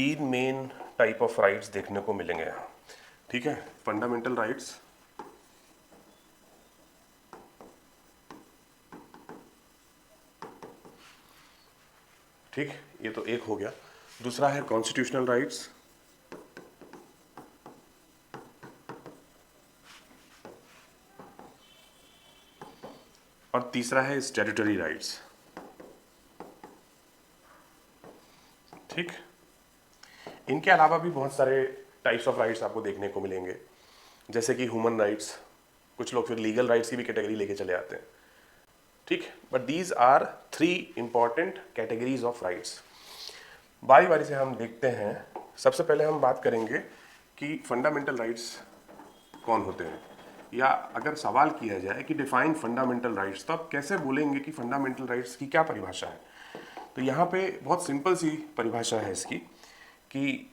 तीन main type of rights देखने को मिलेंगे। ठीक है, फंडामेंटल राइट्स, ठीक, ये तो एक हो गया। दूसरा है कॉन्स्टिट्यूशनल राइट्स, और तीसरा है स्टैट्यूटरी राइट्स। ठीक, इनके अलावा भी बहुत सारे टाइप्स ऑफ राइट्स आपको देखने को मिलेंगे, जैसे कि ह्यूमन राइट्स, कुछ लोग फिर लीगल राइट्स की भी कैटेगरी लेके चले आते हैं। ठीक, but these are three important categories of rights. बारी बारी से हम देखते हैं। सबसे पहले हम बात करेंगे कि फंडामेंटल राइट्स कौन होते हैं, या अगर सवाल किया जाए कि डिफाइन फंडामेंटल राइट्स, तो आप कैसे बोलेंगे कि फंडामेंटल राइट्स की क्या परिभाषा है। तो यहाँ पे बहुत सिंपल सी परिभाषा है इसकी कि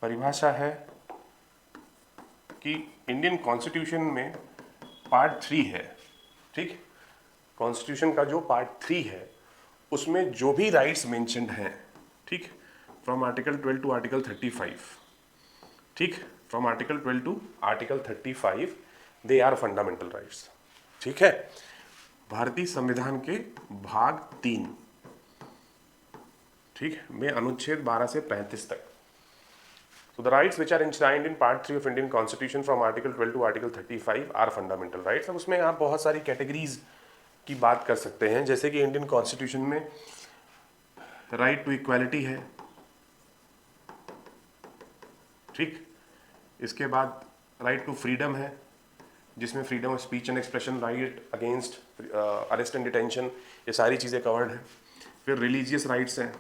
परिभाषा है कि इंडियन कॉन्स्टिट्यूशन में पार्ट 3 है। ठीक, कॉन्स्टिट्यूशन का जो पार्ट 3 है उसमें जो भी राइट्स मेंशन्ड हैं, ठीक, फ्रॉम आर्टिकल 12 टू आर्टिकल 35, ठीक, from article 12 to article 35 they are fundamental rights. ठीक है, भारतीय संविधान के भाग 3, ठीक, में अनुच्छेद 12 से 35 तक। So the rights which are enshrined in part 3 of Indian Constitution from Article 12 to Article 35 are fundamental rights। अब उसमें आप बहुत सारी कैटेगरीज की बात कर सकते हैं, जैसे कि इंडियन कॉन्स्टिट्यूशन में राइट टू इक्वालिटी है, ठीक, इसके बाद राइट टू फ्रीडम है, जिसमें freedom of speech and expression, right against arrest and detention, ये सारी चीज़ें कवर्ड हैं। फिर रिलीजियस राइट्स हैं,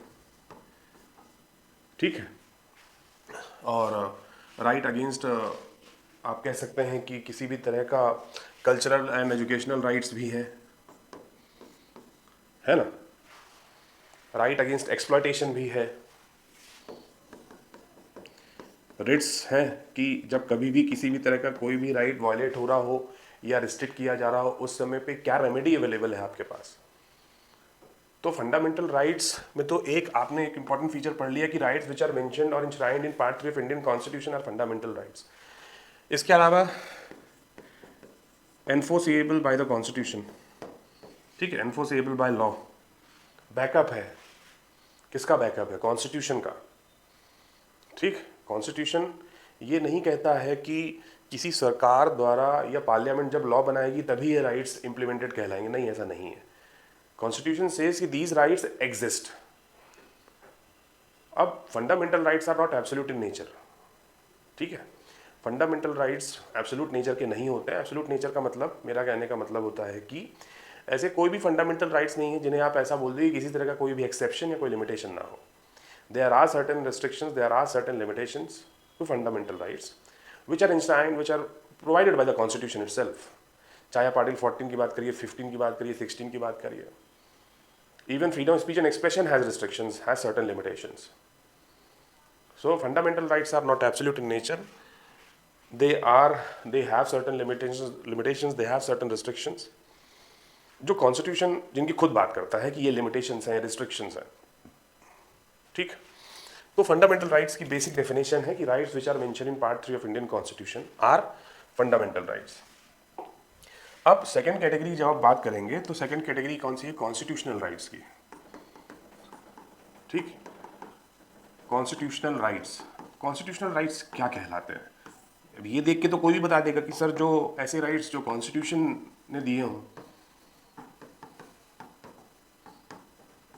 ठीक है, और राइट अगेंस्ट आप कह सकते हैं कि किसी भी तरह का कल्चरल एंड एजुकेशनल राइट्स भी है ना। राइट अगेंस्ट एक्सप्लॉयटेशन भी है। रिट्स हैं कि जब कभी भी किसी भी तरह का कोई भी राइट वायलेट हो रहा हो या रिस्ट्रिक्ट किया जा रहा हो, उस समय पे क्या रेमेडी अवेलेबल है आपके पास। तो फंडामेंटल राइट्स में तो आपने एक इंपॉर्टेंट फीचर पढ़ लिया कि राइट्स विच आर मेंशन्ड और enshrined in part 3 of Indian constitution are fundamental rights. इसके अलावा एनफोर्सेबल बाय द कॉन्स्टिट्यूशन, ठीक है, एनफोर्सेबल बाय लॉ। बैकअप है, किसका बैकअप है? कॉन्स्टिट्यूशन का। ठीक, कॉन्स्टिट्यूशन ये नहीं कहता है कि किसी सरकार द्वारा या पार्लियामेंट जब लॉ बनाएगी तभी ये राइट्स इंप्लीमेंटेड कहलाएंगे, नहीं, ऐसा नहीं है। कॉन्स्टिट्यूशन सेज कि दीज राइट्स एग्जिस्ट। अब fundamental rights are not absolute in nature, ठीक है, फंडामेंटल राइट्स एब्सोल्यूट नेचर के नहीं होते हैं। एब्सोल्यूट नेचर का मतलब, मेरा कहने का मतलब होता है कि ऐसे कोई भी फंडामेंटल राइट्स नहीं है जिन्हें आप ऐसा बोल दीजिए किसी तरह का कोई भी एक्सेप्शन या कोई लिमिटेशन ना हो। There are certain restrictions, there are certain limitations to fundamental rights which are enshrined, which are provided by the constitution itself। चाहे आप आर्टिकल 14 की बात करिए, 15 की बात करिए, 16 की बात करिए। Even freedom of speech and expression has restrictions, has certain limitations। So fundamental rights are not absolute in nature। They have certain limitations, they have certain restrictions। जो कॉन्स्टिट्यूशन जिनकी खुद बात करता है कि ये लिमिटेशंस हैं, रिस्ट्रिक्शंस हैं। ठीक, तो फंडामेंटल राइट्स की बेसिक डेफिनेशन है कि rights which are mentioned in part 3 of Indian constitution are fundamental rights. अब सेकंड कैटेगरी जब आप बात करेंगे तो सेकंड कैटेगरी कौन सी है? कॉन्स्टिट्यूशनल राइट्स की। ठीक, कॉन्स्टिट्यूशनल राइट्स, कॉन्स्टिट्यूशनल राइट्स क्या कहलाते हैं? अब ये देख के तो कोई भी बता देगा कि सर जो ऐसे राइट्स जो कॉन्स्टिट्यूशन ने दिए हों,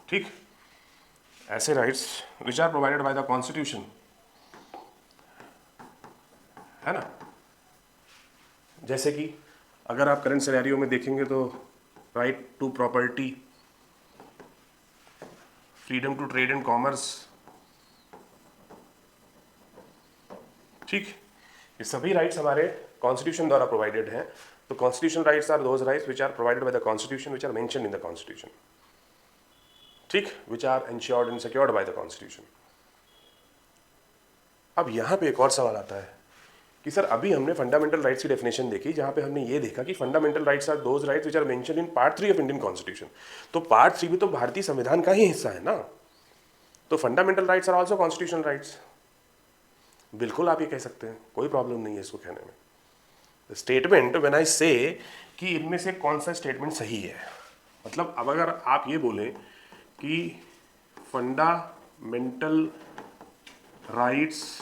ठीक, ऐसे rights which are provided by the constitution, है ना। जैसे कि अगर आप करंट सिनेरियो में देखेंगे तो right to property, freedom to trade and commerce, ठीक, ये सभी राइट्स हमारे कॉन्स्टिट्यूशन द्वारा प्रोवाइडेड हैं। तो constitution rights are those rights which are provided by the constitution which are mentioned in the constitution, ठीक, which are ensured and secured by the constitution. अब यहां पे एक और सवाल आता है कि सर अभी हमने फंडामेंटल राइट्स की डेफिनेशन देखी, जहां पे हमने ये देखा कि fundamental rights are those rights which are mentioned in part 3 of Indian constitution. तो पार्ट 3 भी तो भारतीय संविधान का ही हिस्सा है ना, तो fundamental rights are also constitutional rights. बिल्कुल आप ये कह सकते हैं, कोई प्रॉब्लम नहीं है इसको कहने में। स्टेटमेंट व्हेन आई से कि इनमें से कौन सा स्टेटमेंट सही है, मतलब अब अगर आप ये बोलें कि fundamental rights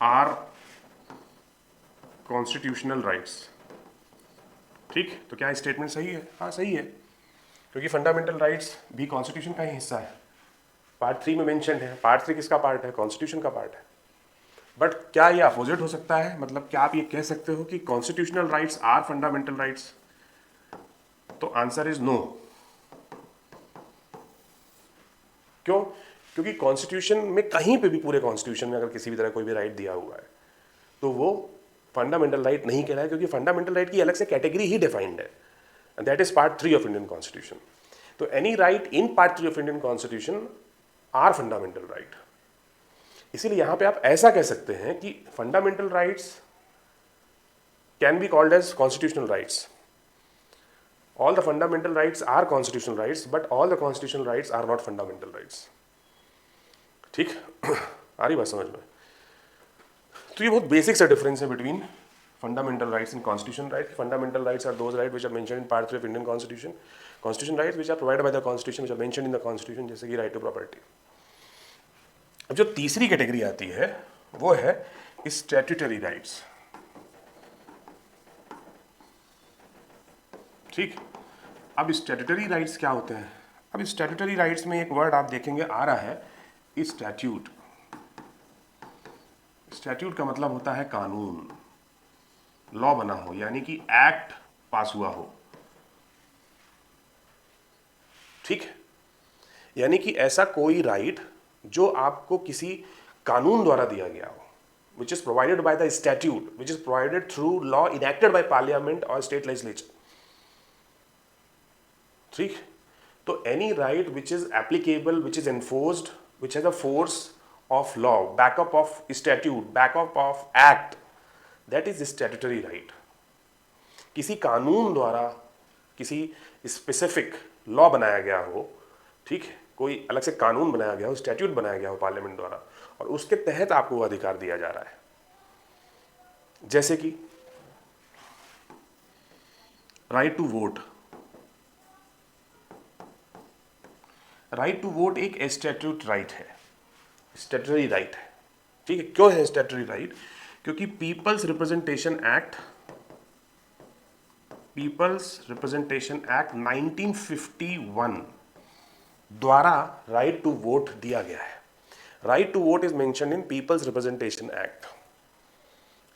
are constitutional rights, ठीक, तो क्या स्टेटमेंट सही है? हाँ सही है, क्योंकि फंडामेंटल राइट्स भी कॉन्स्टिट्यूशन का ही हिस्सा है, पार्ट 3 में मेंशन है। पार्ट 3 किसका पार्ट है? कॉन्स्टिट्यूशन का पार्ट है। बट क्या ये अपोजिट हो सकता है? मतलब क्या आप ये कह सकते हो कि constitutional rights are fundamental rights? तो आंसर इज नो। क्यों? क्योंकि कॉन्स्टिट्यूशन में कहीं पे भी, पूरे कॉन्स्टिट्यूशन में अगर किसी भी तरह कोई भी राइट दिया हुआ है तो वो फंडामेंटल राइट नहीं कहलाए, क्योंकि फंडामेंटल राइट की अलग से कैटेगरी ही डिफाइंड है, and that is part 3 of Indian constitution. तो any right in part 3 of Indian constitution are fundamental right. इसीलिए यहां पे आप ऐसा कह सकते हैं कि fundamental rights can be called as constitutional rights. All the fundamental rights are constitutional rights, but all the constitutional rights are not fundamental rights. ठीक, आ रही बात समझ में? तो ये बहुत बेसिक सा डिफरेंस है between fundamental rights and constitution right. Fundamental rights are those right which are mentioned in part 3 of Indian constitution. Constitution rights which are provided by the constitution, which are mentioned in the constitution, जैसे कि right to property. अब जो तीसरी category आती है वो है statutory rights. ठीक, अब स्टैट्यूटरी राइट्स क्या होते हैं? अब स्टैट्यूटरी राइट्स में एक वर्ड आप देखेंगे आ रहा है स्टैट्यूट। स्टैट्यूट का मतलब होता है कानून, लॉ बना हो, यानी कि एक्ट पास हुआ हो। ठीक, यानी कि ऐसा कोई राइट जो आपको किसी कानून द्वारा दिया गया हो, which is provided by the statute, which is provided through law enacted by parliament और स्टेट लेजिस्लेचर। ठीक, तो any right which is applicable, which is enforced, which has a force of law, backup of statute, backup of act, that is statutory right. किसी कानून द्वारा किसी specific law बनाया गया हो, ठीक, कोई अलग से कानून बनाया गया हो, स्टैट्यूट बनाया गया हो पार्लियामेंट द्वारा, और उसके तहत आपको वो अधिकार दिया जा रहा है। जैसे कि right to vote. Right to vote एक स्टैट्यूट राइट है, स्टैट्यूटरी राइट है। ठीक है, क्यों है स्टैट्यूटरी राइट? क्योंकि पीपल्स रिप्रेजेंटेशन एक्ट 1951 द्वारा राइट टू वोट दिया गया है। Right to vote is mentioned in people's representation act,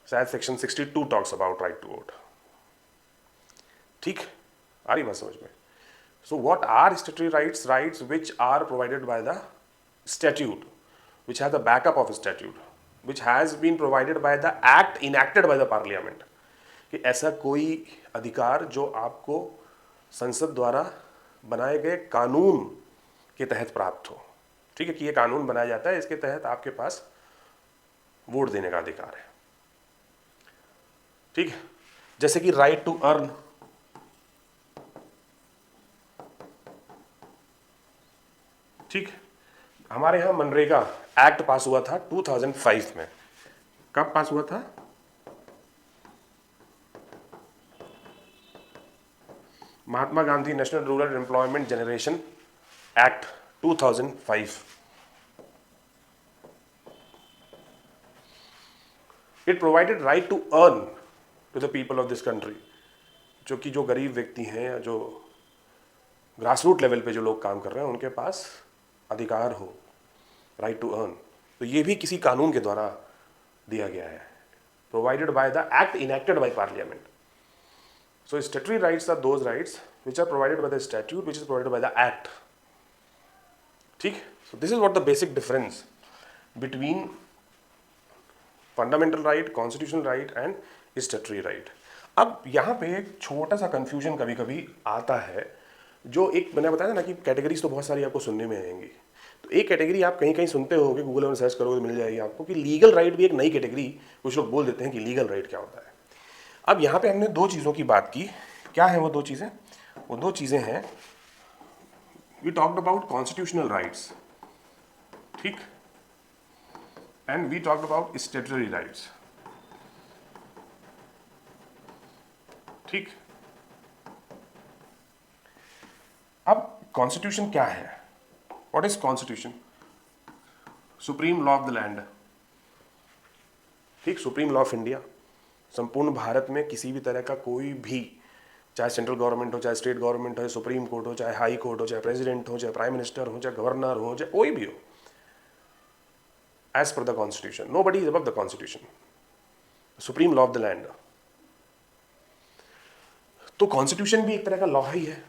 शायद section 62 talks about right to vote. ठीक, आ रही बात समझ में? So what are statutory rights? Rights which are provided by the statute, which has the backup of statute, which has been provided by the act enacted by the parliament। कि ऐसा कोई अधिकार जो आपको संसद द्वारा बनाए गए कानून के तहत प्राप्त हो। ठीक है, कि ये कानून बनाया जाता है, इसके तहत आपके पास वोट देने का अधिकार है। ठीक है, जैसे कि राइट टू अर्न। ठीक, हमारे यहाँ मनरेगा एक्ट पास हुआ था 2005 में। कब पास हुआ था? Mahatma Gandhi national rural employment generation act 2005। It provided right to earn to the people of this country, जो कि जो गरीब व्यक्ति हैं या जो ग्रास रूट लेवल पे जो लोग काम कर रहे हैं उनके पास अधिकार हो, राइट टू अर्न। तो ये भी किसी कानून के द्वारा दिया गया है, provided by the act enacted by parliament. So statutory rights are those rights which are provided by the statute, which is provided by the act। ठीक, so this is what the basic difference between fundamental right, constitutional right and statutory right। अब यहाँ पे एक छोटा सा confusion कभी कभी आता है, जो एक मैंने बताया ना कि कैटेगरीज तो बहुत सारी आपको सुनने में आएंगी, तो एक कैटेगरी आप कहीं कहीं सुनते होंगे, गूगल में सर्च करोगे तो मिल जाएगी आपको, कि लीगल राइट भी एक नई कैटेगरी, कुछ लोग बोल देते हैं कि लीगल राइट क्या होता है। अब यहाँ पे हमने दो चीज़ों की बात की, क्या है वो दो चीज़ें? वो दो चीज़ें हैं, we talked about constitutional rights, ठीक, and we talked about statutory rights, ठीक। अब कॉन्स्टिट्यूशन क्या है? What is constitution? Supreme law of the land, ठीक, सुप्रीम लॉ ऑफ इंडिया। संपूर्ण भारत में किसी भी तरह का कोई भी, चाहे सेंट्रल गवर्नमेंट हो, चाहे स्टेट गवर्नमेंट हो, सुप्रीम कोर्ट हो, चाहे हाई कोर्ट हो, चाहे प्रेसिडेंट हो, चाहे प्राइम मिनिस्टर हो, चाहे गवर्नर हो, चाहे कोई भी हो, as per the constitution nobody is above the constitution, supreme law of the land. तो कॉन्स्टिट्यूशन भी एक तरह का लॉ ही है,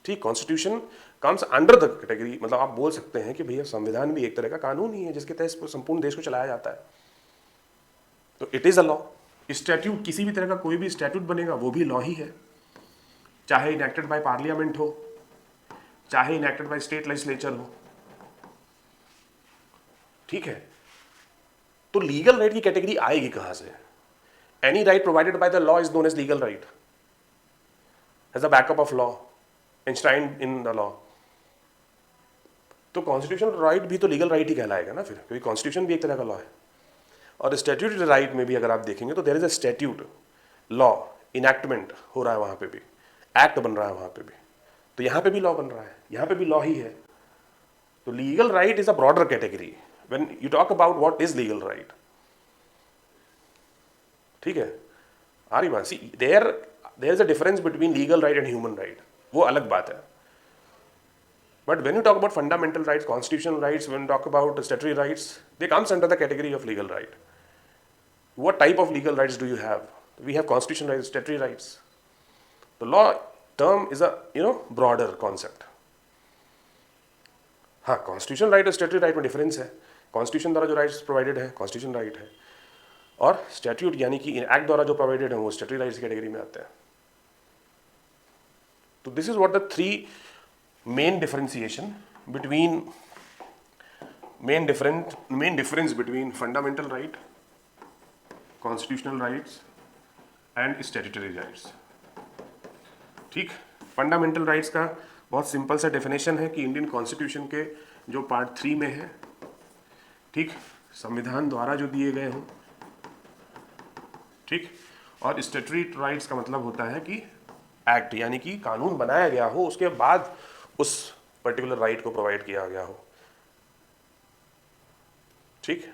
ठीक। Constitution comes under the category, मतलब आप बोल सकते हैं कि भैया संविधान भी एक तरह का कानून ही है जिसके तहत संपूर्ण देश को चलाया जाता है, तो it is a law. Statute, किसी भी तरह का कोई भी स्टैट्यूट बनेगा वो भी लॉ ही है, चाहे इनेक्टेड बाय पार्लियामेंट हो, चाहे इनेक्टेड बाय स्टेट लेजिस्लेचर हो, ठीक है। तो लीगल राइट की कैटेगरी आएगी कहां से? Any right provided by the law is known as legal right, as a backup of law enshrined in the law. तो कॉन्स्टिट्यूशनल राइट भी तो लीगल राइट ही कहलाएगा ना फिर, क्योंकि कॉन्स्टिट्यूशन भी एक तरह का लॉ है। और स्टैट्यूटरी राइट में भी अगर आप देखेंगे तो there is a statute, law, enactment हो रहा है वहां पे भी, एक्ट बन रहा है वहां पे भी, तो यहां पे भी लॉ बन रहा है, यहां पे भी लॉ ही है। तो legal right is a broader category when you talk about what is legal right, ठीक है। Aryaman, see there is a difference between legal right and human right, वो अलग बात है। But when you talk about fundamental rights, constitutional rights, when you talk about statutory rights, they comes under the category of legal right. What type of legal rights do you have? We have constitutional rights, statutory rights. The law term is a broader concept. हाँ, constitutional right और statutory right में difference है। Constitution द्वारा जो rights provided है, constitution right है, और statute यानी कि act द्वारा जो provided है वो statutory rights category में आते हैं। तो this is what the three main difference between fundamental right, constitutional rights and statutory rights, ठीक। फंडामेंटल राइट्स का बहुत सिंपल सा डेफिनेशन है कि इंडियन कॉन्स्टिट्यूशन के जो पार्ट 3 में है, ठीक, संविधान द्वारा जो दिए गए हों, ठीक। और स्टैट्यूटरी राइट्स का मतलब होता है कि एक्ट यानी कि कानून बनाया गया हो, उसके बाद उस पर्टिकुलर राइट को प्रोवाइड किया गया हो, ठीक।